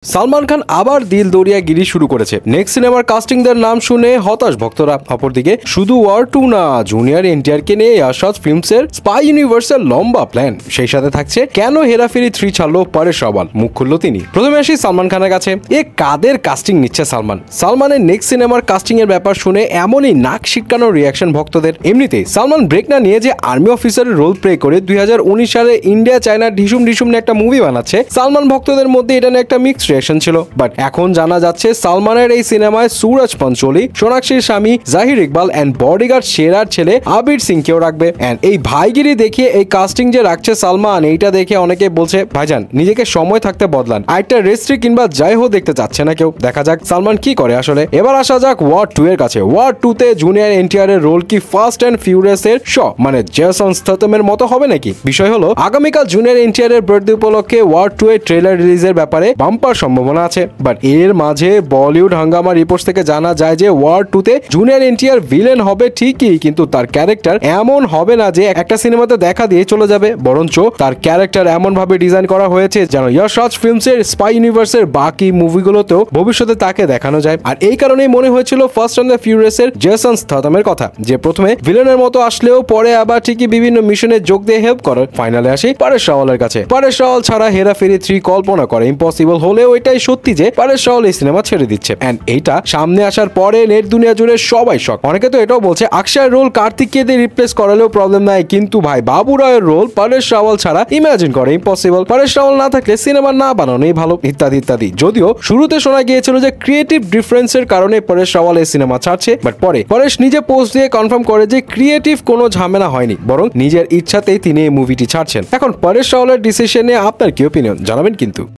সালমান খান আবার দিল দরিয়া গিরি শুরু করেছে। নেক্সট সিনেমার কাস্টিংদের নাম শুনে হতাশ ভক্তরা। অপরদিকে শুধু ওয়ার 2 না, জুনিয়র এনটিআরকে নিয়ে ইয়াশরাজ ফিল্মসের স্পাই ইউনিভার্সের লম্বা প্ল্যান। সেই সাথে থাকছে কেন হেরাফেরি 3 ছাড়লো পরেশ রাওয়াল, মুখ খুলল তিনি। প্রথমে আসি সালমান খানের কাছে। কাদের কাস্টিং নিচ্ছে সালমানের নেক্সট সিনেমার কাস্টিং এর ব্যাপার শুনে এমনই নাক শিটকানোর রিয়াকশন ভক্তদের। এমনিতেই সালমান ব্রেক না নিয়ে যে আর্মি অফিসারের রোল প্লে করে 2019 সালে ইন্ডিয়া চায়না ঢিসুম নিয়ে একটা মুভি বানাচ্ছে, সালমান ভক্তদের মধ্যে এটা নিয়ে একটা মিক্সড রিয়াকশন ছিল। বাট এখন জানা যাচ্ছে সালমানের এই সিনেমায় সুরজ পাঞ্চোলি, সোনাক্ষীর স্বামী জাহির ইকবাল এন্ড বডিগার্ড শেরার ছেলে আবির সিং কেও রাখবে। এন্ড এই ভাইগিরি দেখিয়ে এই কাস্টিং যে রাখছে সালমান, এইটা দেখে অনেকে বলছে ভাইজান নিজেকে সময় থাকতে বদলান, আরেকটা রেস্ট্রি কিংবা যাই হোক দেখতে চাচ্ছে না কেউ। দেখা যাক সালমান কি করে আসলে। এবার আসা যাক ওয়ার 2 এর কাছে। ওয়ার 2 তে জুনিয়র এনটিআর এর রোল কি ফাস্ট এন্ড ফিউরিয়াস এর মানে জেসন স্ট্যাথমের মতো হবে নাকি? বিষয় হলো আগামীকাল জুনিয়র এনটিআর এর বার্থডে উপলক্ষে ওয়ার 2 এর ট্রেলার রিলিজের ব্যাপারে বাম্পার সম্ভাবনা আছে। বাট এর মাঝে বলিউড হাঙ্গামা রিপোর্টস থেকে জানা যায় যে ওয়ার 2 তে জুনিয়র এনটিআর ভিলেন হবে ঠিকই, কিন্তু তার ক্যারেক্টার এমন হবে না যে একটা সিনেমাতে দেখা দিয়ে চলে যাবে, বরঞ্চ তার ক্যারেক্টার এমন ভাবে ডিজাইন করা হয়েছে যেন ইয়াশরাজ ফিল্মসের স্পাই ইউনিভার্সের বাকি মুভিগুলোতেও ভবিষ্যতে তাকে দেখানো যায়। আর এই কারণেই মনে হয়েছিল ফার্স্ট অ্যান্ড দ্য ফিউরিয়াস এর জেসন স্ট্যাথমের কথা, যে প্রথমে ভিলেনের মতো আসলেও পরে আবার ঠিকই বিভিন্ন মিশনে যোগ দিয়ে হেল্প করে। ফাইনালে আসি পরেশ রাওয়ালের কাছে। পরেশ রাওয়াল ছাড়া হেরাফেরি 3 কল্পনা করে ইম্পসিবল হলেও এটাই সত্যি যে পরেশ রাওয়াল এই সিনেমা ছেড়ে দিচ্ছে। এন্ড এইটা সামনে আসার পরে নেট দুনিয়া জুড়ে সবাই শক। অনেকে তো এটাও বলছে অক্ষয়ের রোল কার্তিককে দিয়ে রিপ্লেস করালেও প্রবলেম নাই, কিন্তু ভাই বাবু রায়ের রোল পরেশ রাওয়াল ছাড়া ইমাজিন করে ইম্পসিবল। পরেশ রাওয়াল না থাকলে সিনেমা না বানানোই ভালো, ইত্যাদি ইত্যাদি। যদিও শুরুতে শোনা গিয়েছিল যে ক্রিয়েটিভ ডিফারেন্সের কারণে পরেশ রাওয়াল এই সিনেমা ছাড়ছে, বাট পরে পরেশ নিজে পোস্ট দিয়ে কনফার্ম করে যে ক্রিয়েটিভ কোনো ঝামেলা হয়নি, বরং নিজের ইচ্ছাতেই তিনি এই মুভিটি ছাড়ছেন। এখন পরেশ রাওয়ালের ডিসিশনে আপনার কি ওপিনিয়ন জানাবেন কিন্তু।